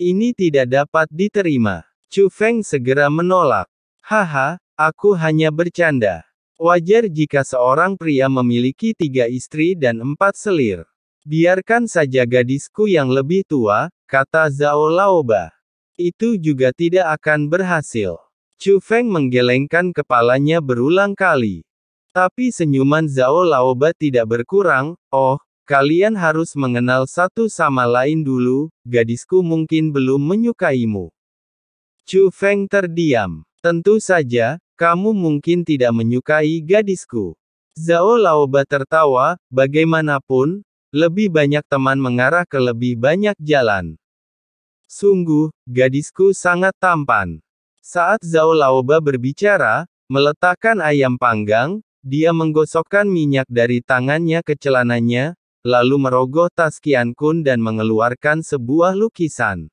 Ini tidak dapat diterima. Chu Feng segera menolak. Haha, aku hanya bercanda. Wajar jika seorang pria memiliki 3 istri dan 4 selir. Biarkan saja gadisku yang lebih tua, kata Zhao Laoba. Itu juga tidak akan berhasil. Chu Feng menggelengkan kepalanya berulang kali. Tapi senyuman Zhao Laoba tidak berkurang. Oh, kalian harus mengenal satu sama lain dulu, gadisku mungkin belum menyukaimu. Chu Feng terdiam. Tentu saja, kamu mungkin tidak menyukai gadisku. Zhao Laoba tertawa, bagaimanapun, lebih banyak teman mengarah ke lebih banyak jalan. Sungguh, gadisku sangat tampan. Saat Zhao Laoba berbicara, meletakkan ayam panggang, dia menggosokkan minyak dari tangannya ke celananya, lalu merogoh tas Qian Kun dan mengeluarkan sebuah lukisan.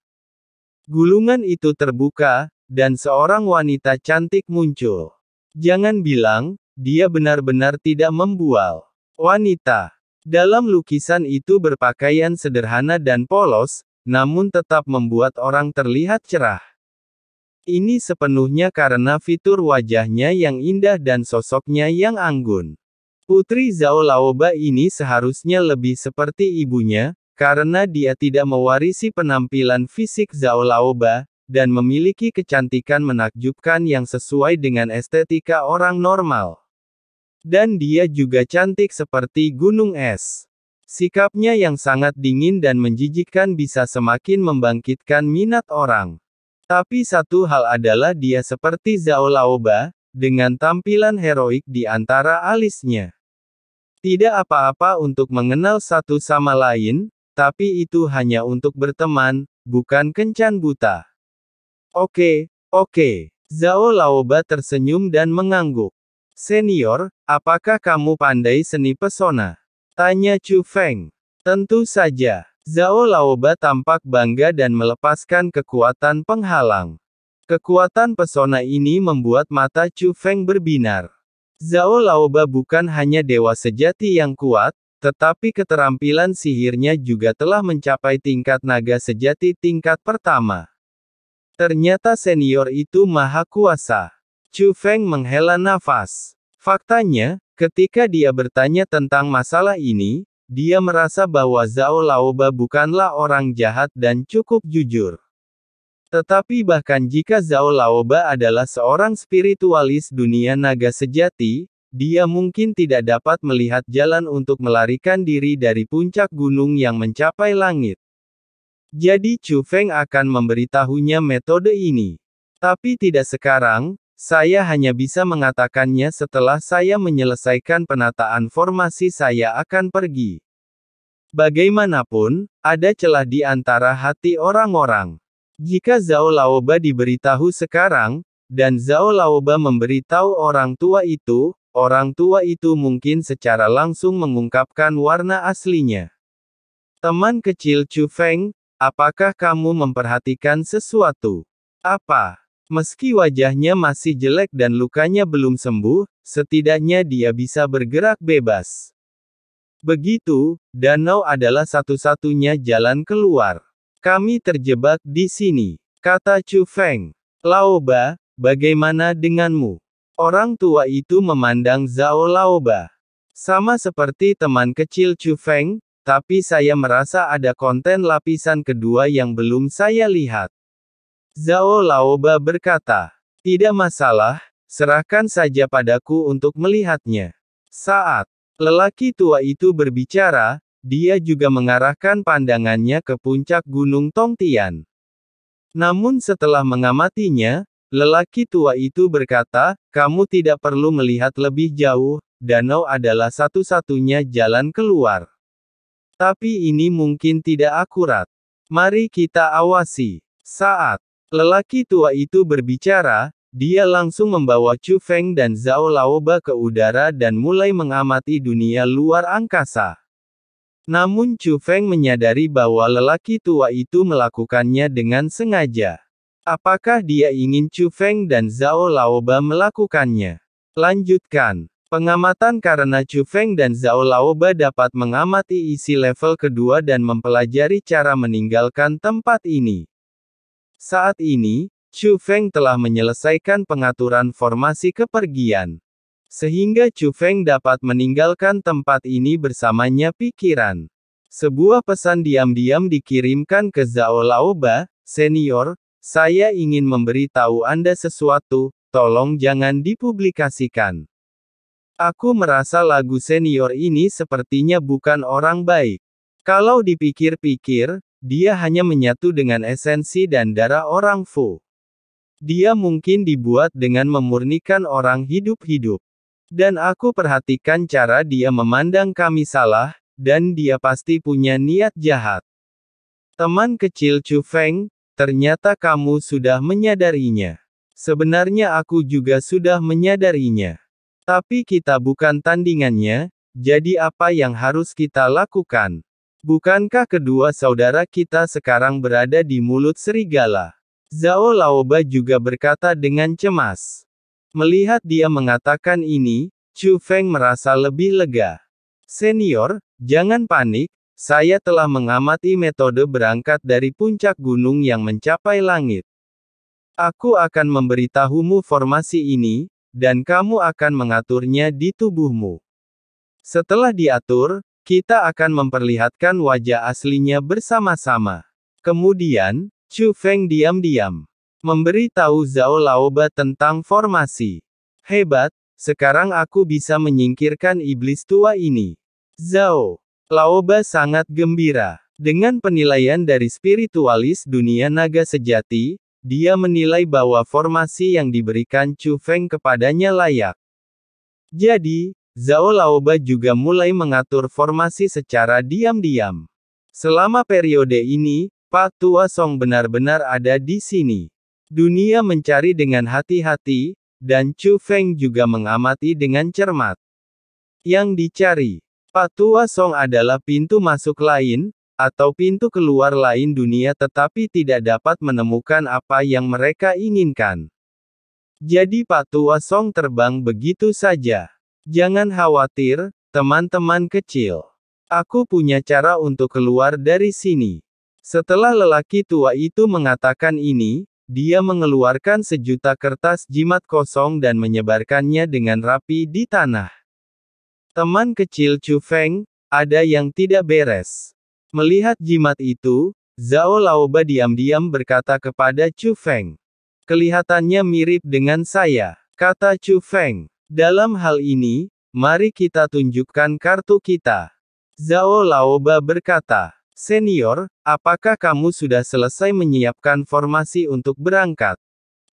Gulungan itu terbuka, dan seorang wanita cantik muncul. Jangan bilang, dia benar-benar tidak membual. Wanita. Dalam lukisan itu berpakaian sederhana dan polos, namun tetap membuat orang terlihat cerah. Ini sepenuhnya karena fitur wajahnya yang indah dan sosoknya yang anggun. Putri Zhao Laoba ini seharusnya lebih seperti ibunya, karena dia tidak mewarisi penampilan fisik Zhao Laoba, dan memiliki kecantikan menakjubkan yang sesuai dengan estetika orang normal. Dan dia juga cantik seperti gunung es. Sikapnya yang sangat dingin dan menjijikkan bisa semakin membangkitkan minat orang. Tapi satu hal adalah dia seperti Zhao Laoba, dengan tampilan heroik di antara alisnya. Tidak apa-apa untuk mengenal satu sama lain, tapi itu hanya untuk berteman, bukan kencan buta. Oke. Zhao Laoba tersenyum dan mengangguk. Senior, apakah kamu pandai seni pesona? Tanya Chu Feng. Tentu saja. Zhao Laoba tampak bangga dan melepaskan kekuatan penghalang. Kekuatan pesona ini membuat mata Chu Feng berbinar. Zhao Laoba bukan hanya dewa sejati yang kuat, tetapi keterampilan sihirnya juga telah mencapai tingkat naga sejati tingkat pertama. Ternyata senior itu maha kuasa. Chu Feng menghela nafas. Faktanya, ketika dia bertanya tentang masalah ini, dia merasa bahwa Zhao Laoba bukanlah orang jahat dan cukup jujur. Tetapi bahkan jika Zhao Laoba adalah seorang spiritualis dunia naga sejati, dia mungkin tidak dapat melihat jalan untuk melarikan diri dari puncak gunung yang mencapai langit. Jadi Chu Feng akan memberitahunya metode ini. Tapi tidak sekarang. Saya hanya bisa mengatakannya setelah saya menyelesaikan penataan formasi saya akan pergi. Bagaimanapun, ada celah di antara hati orang-orang. Jika Zhao Laoba diberitahu sekarang, dan Zhao Laoba memberitahu orang tua itu mungkin secara langsung mengungkapkan warna aslinya. Teman kecil Chu Feng, apakah kamu memperhatikan sesuatu? Apa? Meski wajahnya masih jelek dan lukanya belum sembuh, setidaknya dia bisa bergerak bebas. Begitu, danau adalah satu-satunya jalan keluar. Kami terjebak di sini, kata Chu Feng. Laoba, bagaimana denganmu? Orang tua itu memandang Zhao Laoba. Sama seperti teman kecil Chu Feng, tapi saya merasa ada konten lapisan kedua yang belum saya lihat. Zhao Laoba berkata, tidak masalah, serahkan saja padaku untuk melihatnya. Saat lelaki tua itu berbicara, dia juga mengarahkan pandangannya ke puncak gunung Tongtian. Namun setelah mengamatinya, lelaki tua itu berkata, kamu tidak perlu melihat lebih jauh, danau adalah satu-satunya jalan keluar. Tapi ini mungkin tidak akurat. Mari kita awasi. Saat lelaki tua itu berbicara, dia langsung membawa Chu Feng dan Zhao Laoba ke udara dan mulai mengamati dunia luar angkasa. Namun Chu Feng menyadari bahwa lelaki tua itu melakukannya dengan sengaja. Apakah dia ingin Chu Feng dan Zhao Laoba melakukannya? Lanjutkan. Pengamatan karena Chu Feng dan Zhao Laoba dapat mengamati isi level kedua dan mempelajari cara meninggalkan tempat ini. Saat ini, Chu Feng telah menyelesaikan pengaturan formasi kepergian. Sehingga Chu Feng dapat meninggalkan tempat ini bersamanya pikiran. Sebuah pesan diam-diam dikirimkan ke Zhao Laoba, "Senior, saya ingin memberitahu Anda sesuatu, tolong jangan dipublikasikan. Aku merasa lagu senior ini sepertinya bukan orang baik. Kalau dipikir-pikir, dia hanya menyatu dengan esensi dan darah orang Fu. Dia mungkin dibuat dengan memurnikan orang hidup-hidup. Dan aku perhatikan cara dia memandang kami salah, dan dia pasti punya niat jahat." Teman kecil Chu Feng, ternyata kamu sudah menyadarinya. Sebenarnya aku juga sudah menyadarinya. Tapi kita bukan tandingannya, jadi apa yang harus kita lakukan? Bukankah kedua saudara kita sekarang berada di mulut serigala? Zhao Laoba juga berkata dengan cemas. Melihat dia mengatakan ini, Chu Feng merasa lebih lega. "Senior, jangan panik, saya telah mengamati metode berangkat dari puncak gunung yang mencapai langit. Aku akan memberitahumu formasi ini, dan kamu akan mengaturnya di tubuhmu. Setelah diatur, kita akan memperlihatkan wajah aslinya bersama-sama." Kemudian, Chu Feng diam-diam memberitahu Zhao Laoba tentang formasi. "Hebat, sekarang aku bisa menyingkirkan iblis tua ini." Zhao Laoba sangat gembira. Dengan penilaian dari spiritualis dunia naga sejati, dia menilai bahwa formasi yang diberikan Chu Feng kepadanya layak. Jadi, Zhao Laoba juga mulai mengatur formasi secara diam-diam. Selama periode ini, Pak Tua Song benar-benar ada di sini. Dunia mencari dengan hati-hati, dan Chu Feng juga mengamati dengan cermat. Yang dicari Pak Tua Song adalah pintu masuk lain, atau pintu keluar lain dunia tetapi tidak dapat menemukan apa yang mereka inginkan. Jadi Pak Tua Song terbang begitu saja. Jangan khawatir, teman-teman kecil. Aku punya cara untuk keluar dari sini. Setelah lelaki tua itu mengatakan ini, dia mengeluarkan sejuta kertas jimat kosong dan menyebarkannya dengan rapi di tanah. Teman kecil Chu Feng, ada yang tidak beres. Melihat jimat itu, Zhao Laoba diam-diam berkata kepada Chu Feng. "Kelihatannya mirip dengan saya," kata Chu Feng. "Dalam hal ini, mari kita tunjukkan kartu kita." Zhao Laoba berkata, "Senior, apakah kamu sudah selesai menyiapkan formasi untuk berangkat?"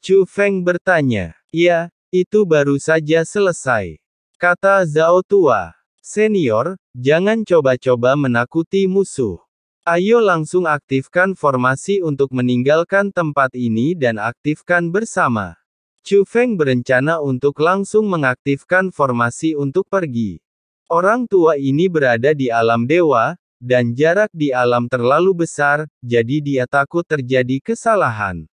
Chu Feng bertanya. "Ya, itu baru saja selesai," kata Zhao tua. "Senior, jangan coba-coba menakuti musuh. Ayo langsung aktifkan formasi untuk meninggalkan tempat ini dan aktifkan bersama." Chu Feng berencana untuk langsung mengaktifkan formasi untuk pergi. Orang tua ini berada di alam dewa, dan jarak di alam terlalu besar, jadi dia takut terjadi kesalahan.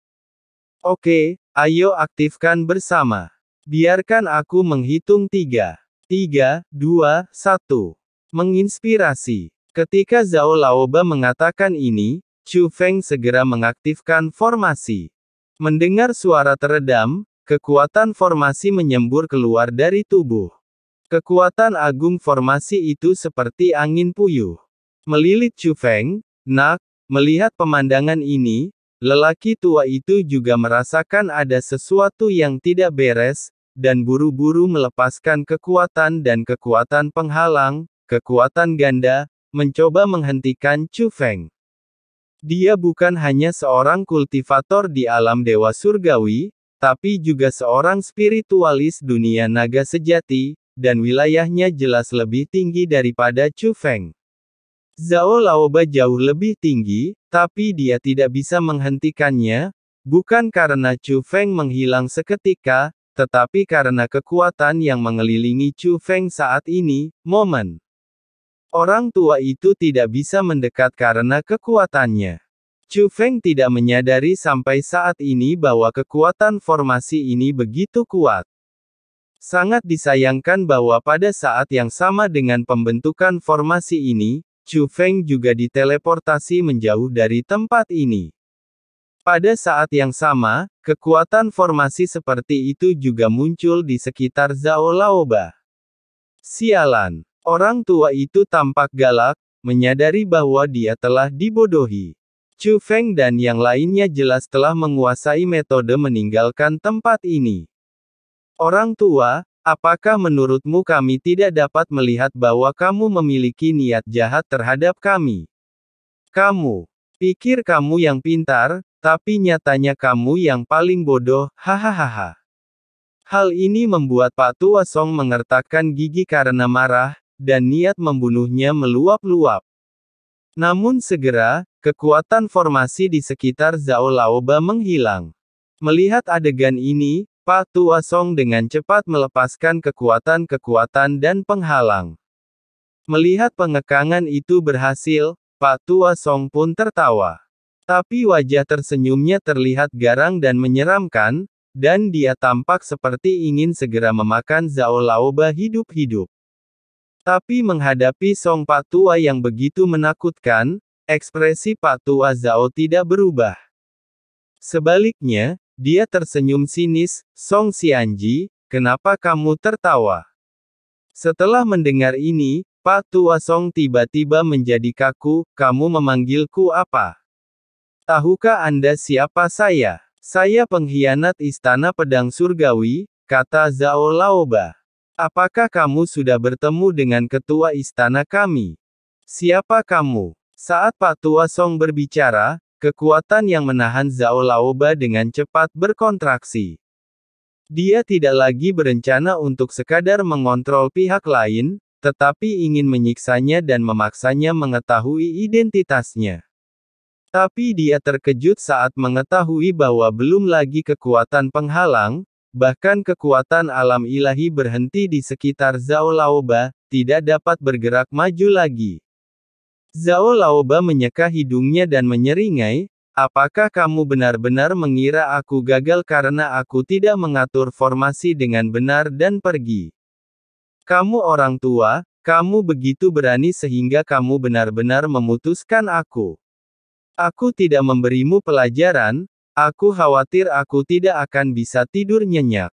"Oke, ayo aktifkan bersama. Biarkan aku menghitung 3. 3, 2, 1. Menginspirasi." Ketika Zhao Laoba mengatakan ini, Chu Feng segera mengaktifkan formasi. Mendengar suara teredam, kekuatan formasi menyembur keluar dari tubuh. Kekuatan agung formasi itu seperti angin puyuh melilit Chu Feng. "Nak," melihat pemandangan ini, lelaki tua itu juga merasakan ada sesuatu yang tidak beres, dan buru-buru melepaskan kekuatan dan kekuatan penghalang, kekuatan ganda, mencoba menghentikan Chu Feng. Dia bukan hanya seorang kultivator di alam dewa surgawi, tapi juga seorang spiritualis dunia naga sejati, dan wilayahnya jelas lebih tinggi daripada Chu Feng. Zhao Laoba jauh lebih tinggi, tapi dia tidak bisa menghentikannya, bukan karena Chu Feng menghilang seketika, tetapi karena kekuatan yang mengelilingi Chu Feng saat ini, momen. Orang tua itu tidak bisa mendekat karena kekuatannya. Chu Feng tidak menyadari sampai saat ini bahwa kekuatan formasi ini begitu kuat. Sangat disayangkan bahwa pada saat yang sama dengan pembentukan formasi ini, Chu Feng juga diteleportasi menjauh dari tempat ini. Pada saat yang sama, kekuatan formasi seperti itu juga muncul di sekitar Zhao Laoba. Sialan. Orang tua itu tampak galak, menyadari bahwa dia telah dibodohi. Chu Feng dan yang lainnya jelas telah menguasai metode meninggalkan tempat ini. Orang tua, apakah menurutmu kami tidak dapat melihat bahwa kamu memiliki niat jahat terhadap kami? Kamu pikir kamu yang pintar, tapi nyatanya kamu yang paling bodoh, hahaha. Hal ini membuat Pak Tua Song mengertakkan gigi karena marah, dan niat membunuhnya meluap-luap. Namun segera, kekuatan formasi di sekitar Zhao Laoba menghilang. Melihat adegan ini, Pak Tua Song dengan cepat melepaskan kekuatan-kekuatan dan penghalang. Melihat pengekangan itu berhasil, Pak Tua Song pun tertawa. Tapi wajah tersenyumnya terlihat garang dan menyeramkan, dan dia tampak seperti ingin segera memakan Zhao Laoba hidup-hidup. Tapi menghadapi Song Pak Tua yang begitu menakutkan, ekspresi Pak Tua Zhao tidak berubah. Sebaliknya, dia tersenyum sinis, "Song Xianji, kenapa kamu tertawa?" Setelah mendengar ini, Pak Tua Song tiba-tiba menjadi kaku, "Kamu memanggilku apa? Tahukah Anda siapa saya?" "Saya pengkhianat Istana Pedang Surgawi," kata Zhao Laoba. "Apakah kamu sudah bertemu dengan ketua istana kami?" "Siapa kamu?" Saat Pak Tua Song berbicara, kekuatan yang menahan Zhao Laoba dengan cepat berkontraksi. Dia tidak lagi berencana untuk sekadar mengontrol pihak lain, tetapi ingin menyiksanya dan memaksanya mengetahui identitasnya. Tapi dia terkejut saat mengetahui bahwa belum lagi kekuatan penghalang, bahkan kekuatan alam ilahi berhenti di sekitar Zhao Laoba, tidak dapat bergerak maju lagi. Zhao Laoba menyeka hidungnya dan menyeringai, "Apakah kamu benar-benar mengira aku gagal karena aku tidak mengatur formasi dengan benar dan pergi? Kamu orang tua, kamu begitu berani sehingga kamu benar-benar memutuskan aku. Aku tidak memberimu pelajaran, aku khawatir aku tidak akan bisa tidur nyenyak."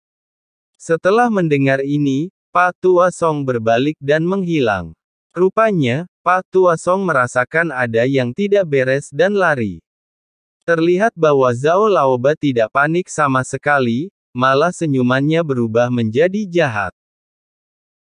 Setelah mendengar ini, Pak Tua Song berbalik dan menghilang. Rupanya, Pak Tua Song merasakan ada yang tidak beres dan lari. Terlihat bahwa Zhao Laoba tidak panik sama sekali, malah senyumannya berubah menjadi jahat.